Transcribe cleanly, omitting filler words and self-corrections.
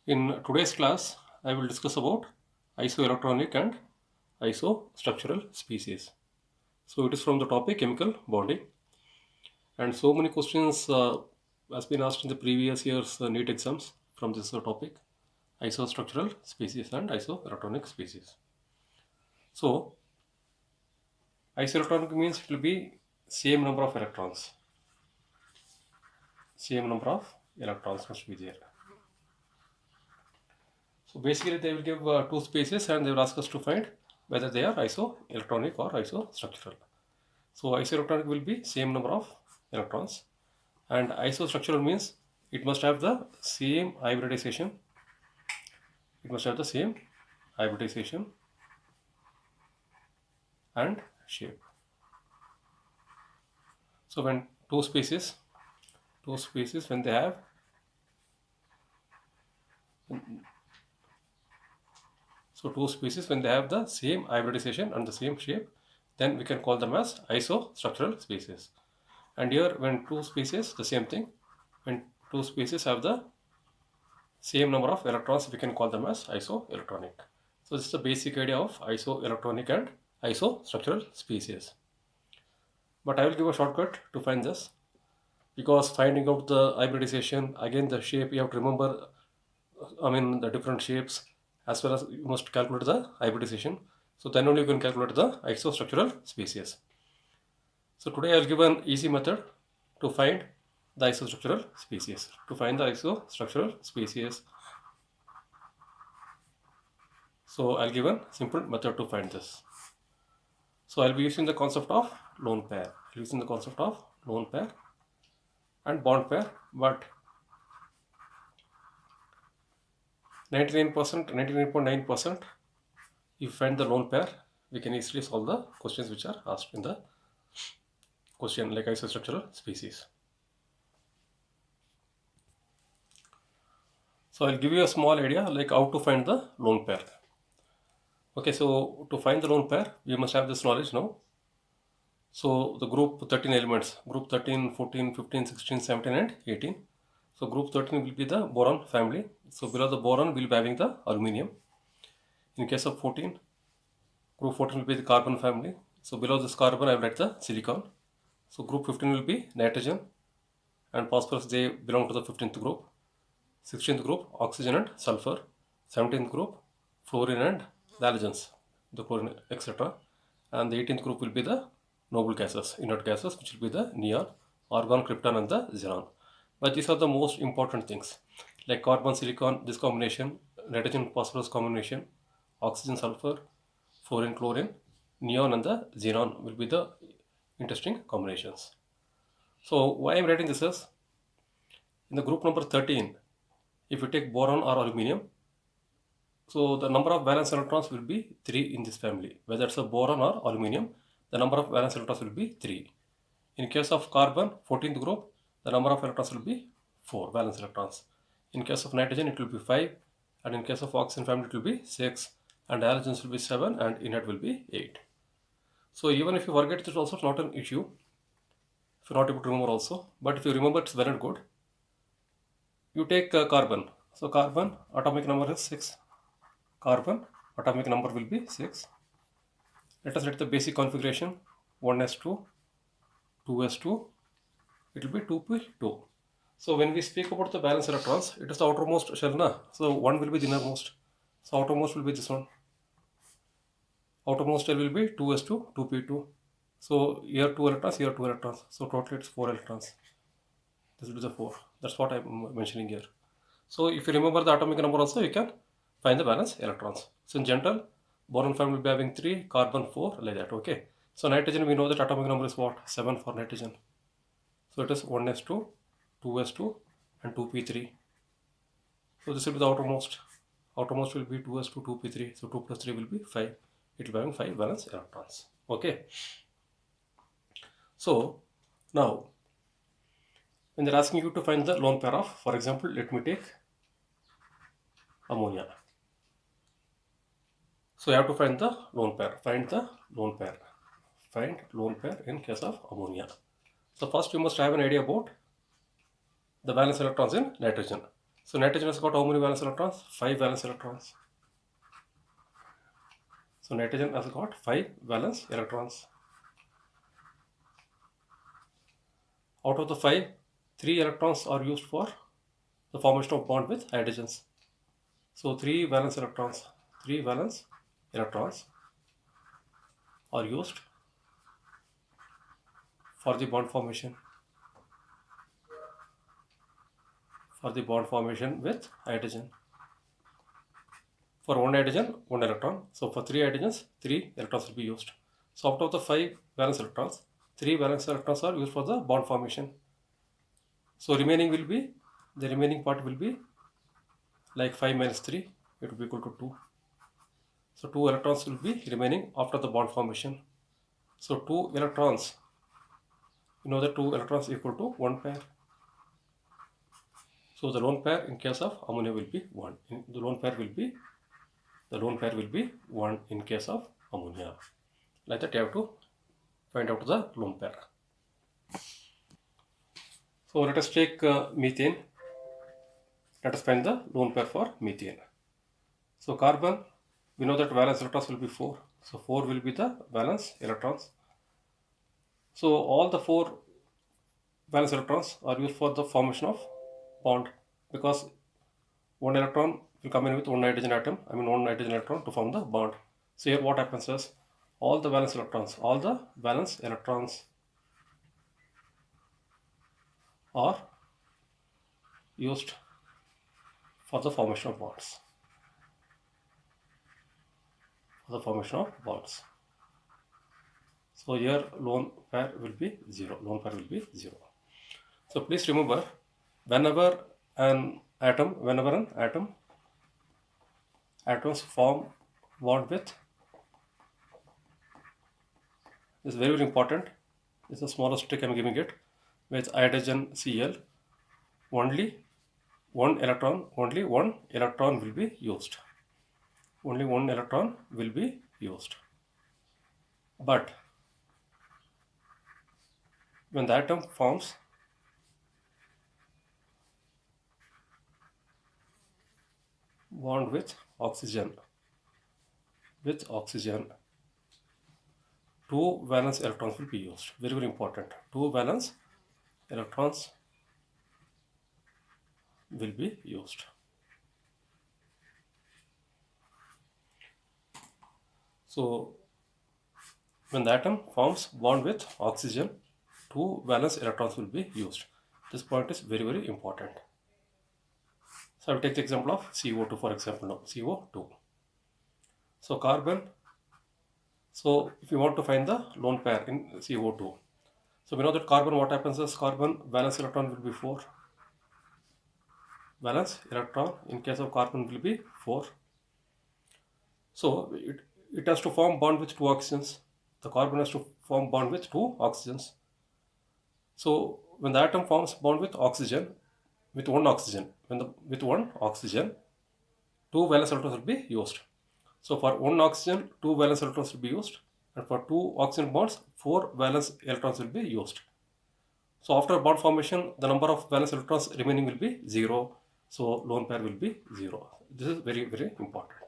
In today's class, I will discuss about isoelectronic and isostructural species. So it is from the topic chemical bonding, and so many questions has been asked in the previous year's NEET exams from this topic: isostructural species and isoelectronic species. So isoelectronic means it will be same number of electrons. Same number of electrons must be there. So basically, they will give two spaces and they will ask us to find whether they are isoelectronic or isostructural. So isoelectronic will be same number of electrons, and isostructural means it must have the same hybridization. It must have the same hybridization and shape. So when two species when they have two species when they have the same hybridization and the same shape, then we can call them as isostructural species. And here when two species the same thing, when two species have the same number of electrons, we can call them as isoelectronic. So this is the basic idea of isoelectronic and isostructural species. But I will give a shortcut to find this, because finding out the hybridization, again the shape, you have to remember, the different shapes, as well as you must calculate the hybridization. So then only you can calculate the isostructural species. So today I will give an easy method to find the isostructural species. To find the isostructural species, so I'll give a simple method to find this. So I'll be using the concept of lone pair. Using the concept of lone pair and bond pair, but 99%, 99.9%, if you find the lone pair, we can easily solve the questions which are asked in the question, like isostructural species. So I'll give you a small idea like how to find the lone pair. Okay, so to find the lone pair, we must have this knowledge now. So the group 13 elements, group 13, 14, 15, 16, 17 and 18. So group 13 will be the boron family. So below the boron we will be having the aluminium. In case of 14, group 14 will be the carbon family. So below this carbon I will write the silicon. So group 15 will be nitrogen and phosphorus, they belong to the 15th group. 16th group oxygen and sulfur. 17th group fluorine and the halogens, the chlorine, etc. And the 18th group will be the noble gases, inert gases, which will be the neon, argon, krypton and the xenon. But these are the most important things, like carbon silicon, this combination, nitrogen phosphorus combination, oxygen sulfur, fluorine chlorine, neon and the xenon will be the interesting combinations. So why I'm writing this is, in the group number 13, if you take boron or aluminium, so the number of valence electrons will be 3 in this family. Whether it's a boron or aluminium, the number of valence electrons will be 3. In case of carbon, 14th group, the number of electrons will be 4 valence electrons. In case of nitrogen, it will be 5. And in case of oxygen family, it will be 6. And halogens will be 7 and inert will be 8. So even if you forget, it is also not an issue. If you're not able to remember also. But if you remember, it's very good. You take carbon. So carbon, atomic number is 6. Carbon, atomic number will be 6. Let us write the basic configuration: 1s2, 2s2, it will be 2p2. So when we speak about the valence electrons, it is the outermost shell, na? So 1 will be the innermost. So outermost will be this one. Outermost shell will be 2s2, 2p2. So here 2 electrons, here 2 electrons. So total it's 4 electrons. This will be the 4. That's what I'm mentioning here. So if you remember the atomic number also, you can find the valence electrons. So in general, boron family will be having 3, carbon 4, like that. Okay. So nitrogen, we know that atomic number is what? 7 for nitrogen. So it is 1s2, 2s2 and 2p3. So this will be the outermost. Outermost will be 2s2, 2p3. So 2 plus 3 will be 5. It will be having 5 valence electrons. Okay. So now, when they're asking you to find the lone pair of, for example, let me take ammonia. So you have to find the lone pair. Find the lone pair. Find lone pair in case of ammonia. So first you must have an idea about the valence electrons in nitrogen. So nitrogen has got how many valence electrons? 5 valence electrons. So nitrogen has got 5 valence electrons. Out of the 5, 3 electrons are used for the formation of bond with hydrogens. So 3 valence electrons are used for the bond formation with hydrogen. For one hydrogen, 1 electron. So for 3 hydrogens, 3 electrons will be used. So out of the 5 valence electrons, 3 valence electrons are used for the bond formation. So the remaining part will be like 5 minus 3, it will be equal to 2. So 2 electrons will be remaining after the bond formation. So 2 electrons, you know that 2 electrons equal to 1 pair. So the lone pair in case of ammonia will be 1. The lone pair will be 1 in case of ammonia. Like that you have to find out the lone pair. So let us take methane. Let us find the lone pair for methane. So carbon, we know that valence electrons will be 4. So 4 will be the valence electrons. So all the 4 valence electrons are used for the formation of bond, because one electron will come in with one nitrogen electron to form the bond. So here what happens is all the valence electrons are used for the formation of bonds. So here lone pair will be 0. So please remember, whenever an atoms form bond with, is very, very important. This is the smallest trick I am giving it. With hydrogen Cl, only one electron will be used. But when the atom forms bond with oxygen, 2 valence electrons will be used. Very, very important. 2 valence electrons will be used. So when the atom forms bond with oxygen, 2 valence electrons will be used. This point is very, very important. So I will take the example of CO2 for example now. CO2. So carbon. So if you want to find the lone pair in CO2, so we know that carbon, what happens is carbon valence electron will be 4. Valence electron in case of carbon will be 4. So it has to form bond with 2 oxygens. The carbon has to form bond with 2 oxygens. So when the atom forms bond with oxygen, with one oxygen, 2 valence electrons will be used. So for one oxygen, 2 valence electrons will be used, and for 2 oxygen bonds, 4 valence electrons will be used. So after bond formation, the number of valence electrons remaining will be 0. So lone pair will be 0. This is very, very important.